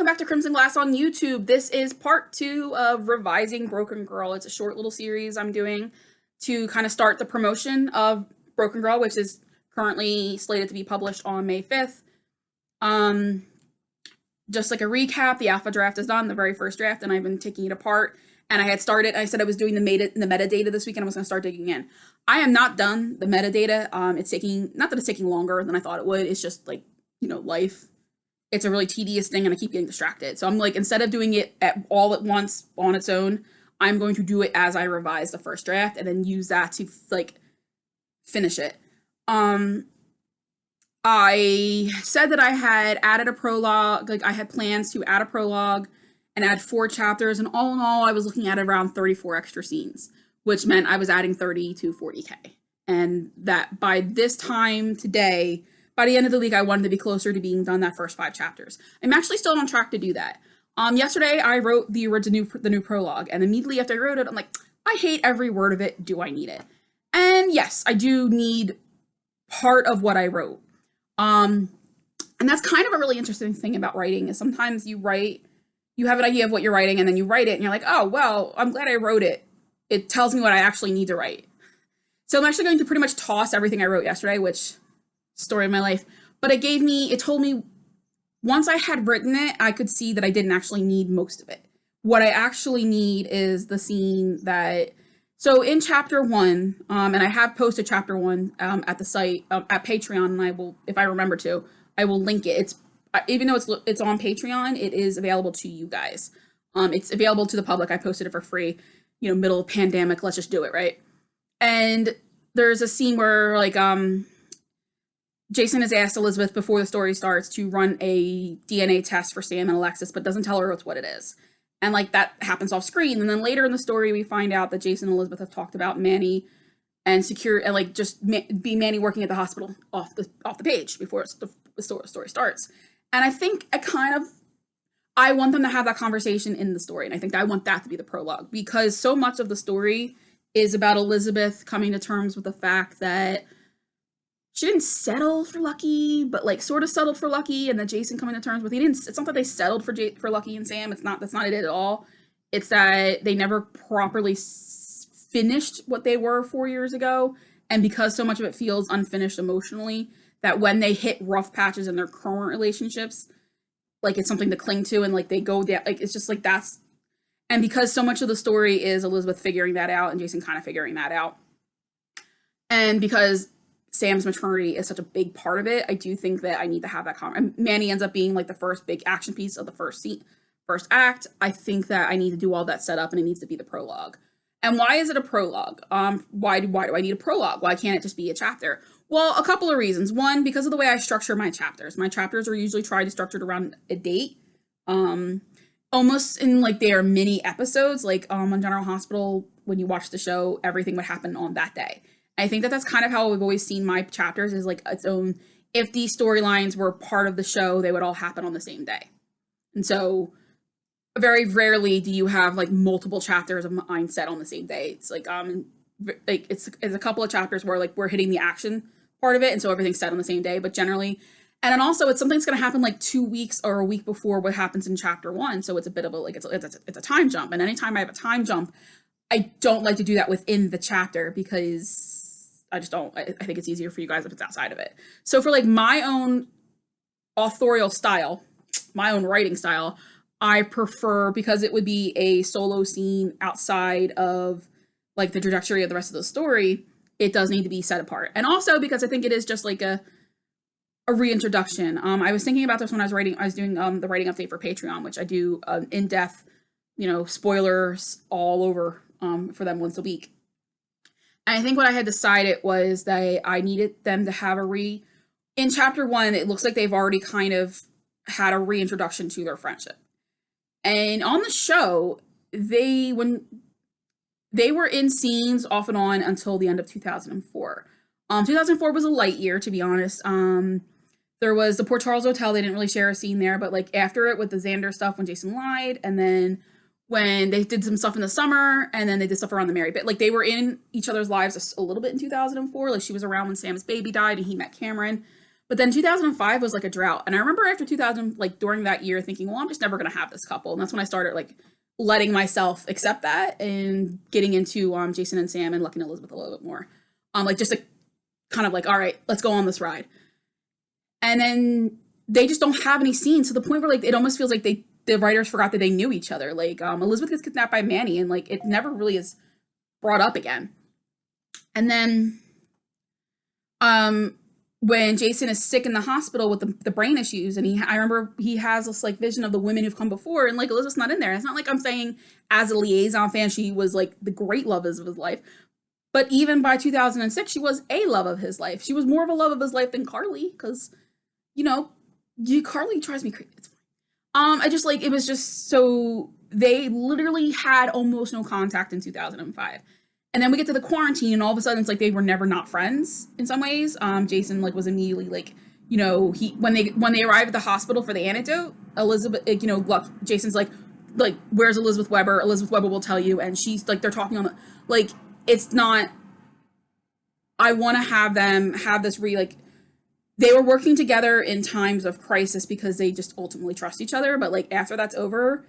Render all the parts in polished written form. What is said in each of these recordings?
back to Crimson Glass on YouTube. This is part 2 of revising Broken Girl. It's a short little series I'm doing to kind of start the promotion of Broken Girl, which is currently slated to be published on May 5th. Just like a recap, the alpha draft is done, the very first draft, and I've been taking it apart. And I said I was doing the metadata this week, and I was going to start digging in. I am not done the metadata. It's taking, not that it's taking longer than I thought it would, it's just like, life. It's a really tedious thing and I keep getting distracted. So I'm like, instead of doing it all at once on its own, I'm going to do it as I revise the first draft and then use that to finish it. I said that I had added a prologue, I had plans to add a prologue and add 4 chapters, and all in all, I was looking at around 34 extra scenes, which meant I was adding 30 to 40K. And that by this time today, by the end of the week, I wanted to be closer to being done that first 5 chapters. I'm actually still on track to do that. Yesterday, I wrote the new prologue, and immediately after I wrote it, I'm like, I hate every word of it. Do I need it? And yes, I do need part of what I wrote. And that's kind of a really interesting thing about writing, is sometimes you have an idea of what you're writing, and then you write it, and you're like, oh, well, I'm glad I wrote it. It tells me what I actually need to write. So I'm actually going to pretty much toss everything I wrote yesterday, which story of my life, but it told me once I had written it, I could see that I didn't actually need most of it. What I actually need is the scene so in chapter 1, and I have posted chapter 1 at the site, at Patreon, and I will, if I remember to, I will link it. It's, even though it's on Patreon, it is available to you guys. It's available to the public. I posted it for free, middle of pandemic, let's just do it, right? And there's a scene where Jason has asked Elizabeth before the story starts to run a DNA test for Sam and Alexis, but doesn't tell her what it is. And that happens off screen. And then later in the story, we find out that Jason and Elizabeth have talked about Manny and be Manny working at the hospital off the page before the story starts. And I think I want them to have that conversation in the story. And I think I want that to be the prologue, because so much of the story is about Elizabeth coming to terms with the fact that she didn't settle for Lucky, but sort of settled for Lucky, and then Jason coming to terms with it's not that they settled for Lucky and Sam. That's not it at all. It's that they never properly finished what they were 4 years ago, and because so much of it feels unfinished emotionally, that when they hit rough patches in their current relationships, it's something to cling to, and they go there, it's just that's, and because so much of the story is Elizabeth figuring that out and Jason kind of figuring that out, and because Sam's maternity is such a big part of it, I do think that I need to have that comment. Manny ends up being the first big action piece of the first act. I think that I need to do all that setup, and it needs to be the prologue. And why is it a prologue? Why do I need a prologue? Why can't it just be a chapter? Well, a couple of reasons. One, because of the way I structure my chapters. My chapters are usually tried to structured around a date. Almost in they are mini episodes. On General Hospital, when you watch the show, everything would happen on that day. I think that that's kind of how we've always seen my chapters, is its own, if these storylines were part of the show, they would all happen on the same day. And so very rarely do you have multiple chapters of mine set on the same day. It's it's a couple of chapters where we're hitting the action part of it, and so everything's set on the same day, but generally, and then also it's something's going to happen 2 weeks or a week before what happens in chapter 1, so it's a bit of a it's a time jump. And anytime I have a time jump, I don't like to do that within the chapter, because I just don't. I think it's easier for you guys if it's outside of it. So for my own authorial style, my own writing style, I prefer, because it would be a solo scene outside of the trajectory of the rest of the story, it does need to be set apart. And also because I think it is just a reintroduction. I was thinking about this when I was doing the writing update for Patreon, which I do in-depth, spoilers all over for them once a week. And I think what I had decided was that I needed them to have in chapter 1, it looks like they've already kind of had a reintroduction to their friendship. And on the show, when they were in scenes off and on until the end of 2004. 2004 was a light year, to be honest. There was the Port Charles Hotel. They didn't really share a scene there, but after it with the Xander stuff when Jason lied, and then when they did some stuff in the summer, and then they did stuff around the Mary bit. They were in each other's lives a little bit in 2004. She was around when Sam's baby died and he met Cameron. But then 2005 was like a drought. And I remember after 2000, like during that year, thinking, well, I'm just never going to have this couple. And that's when I started like letting myself accept that and getting into Jason and Sam and Lucky and Elizabeth a little bit more. Like just a kind of like, all right, let's go on this ride. And then they just don't have any scenes to the point where like it almost feels like the writers forgot that they knew each other. Like Elizabeth gets kidnapped by Manny and like it never really is brought up again. And then when Jason is sick in the hospital with the brain issues, and I remember he has this like vision of the women who've come before, and like Elizabeth's not in there. It's not like I'm saying as a liaison fan she was like the great love of his life, but even by 2006 she was a love of his life. She was more of a love of his life than Carly, because Carly drives me crazy. It's fine. I just like it was just so they literally had almost no contact in 2005. And then we get to the quarantine, and all of a sudden it's like they were never not friends in some ways. Jason like was immediately like, he when they arrive at the hospital for the antidote, Elizabeth, look, Jason's like, where's Elizabeth Weber? Elizabeth Weber will tell you, and she's like, they're talking on the like, it's not. I want to have them have this they were working together in times of crisis because they just ultimately trust each other. But like after that's over,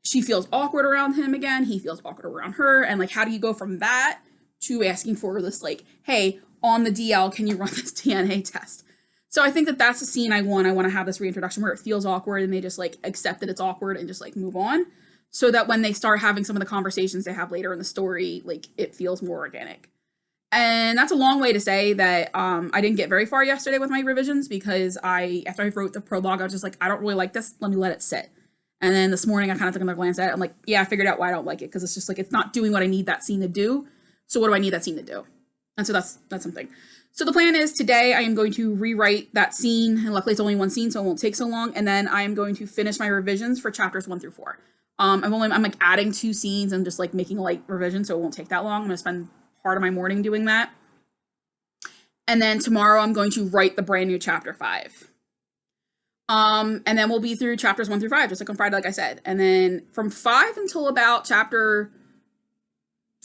she feels awkward around him again. He feels awkward around her. And like, how do you go from that to asking for this, like, hey, on the DL, can you run this DNA test? So I think that that's the scene I want. I want to have this reintroduction where it feels awkward and they just like accept that it's awkward and just like move on. So that when they start having some of the conversations they have later in the story, like it feels more organic. And that's a long way to say that I didn't get very far yesterday with my revisions, because after I wrote the prologue, I was just like, I don't really like this. Let me let it sit. And then this morning I kind of took another glance at it. I'm like, yeah, I figured out why I don't like it, because it's just like, it's not doing what I need that scene to do. So what do I need that scene to do? And so that's something. So the plan is today I am going to rewrite that scene. And luckily it's only one scene, so it won't take so long. And then I am going to finish my revisions for chapters 1 through 4. I'm like adding 2 scenes and just like making a light revision, so it won't take that long. I'm going to spend part of my morning doing that. And then tomorrow I'm going to write the brand new chapter 5. And then we'll be through chapters 1 through 5, just like on Friday, like I said. And then from 5 until about chapter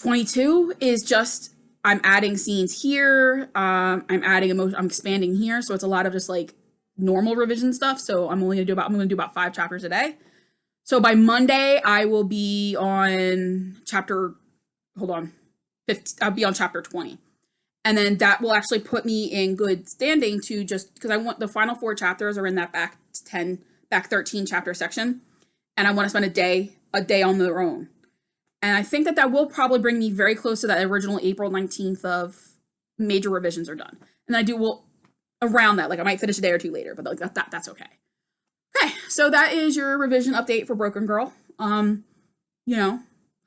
22 is just, I'm adding scenes here. I'm adding emotion, I'm expanding here. So it's a lot of just like normal revision stuff. So I'm going to do about 5 chapters a day. So by Monday, I will be on I'll be on chapter 20. And then that will actually put me in good standing to just, because I want the final 4 chapters are in that back 13 chapter section. And I want to spend a day on their own. And I think that will probably bring me very close to that original April 19th of major revisions are done. And then around that, like I might finish a day or 2 later, but like that's okay. Okay, so that is your revision update for Broken Girl.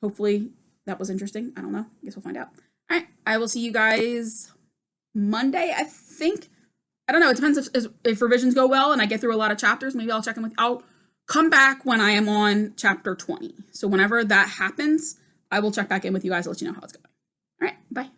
Hopefully that was interesting. I don't know. I guess we'll find out. All right, I will see you guys Monday, I think. I don't know. It depends if revisions go well and I get through a lot of chapters. Maybe I'll check in with. I'll come back when I am on chapter 20. So whenever that happens, I will check back in with you guys to let you know how it's going. All right, bye.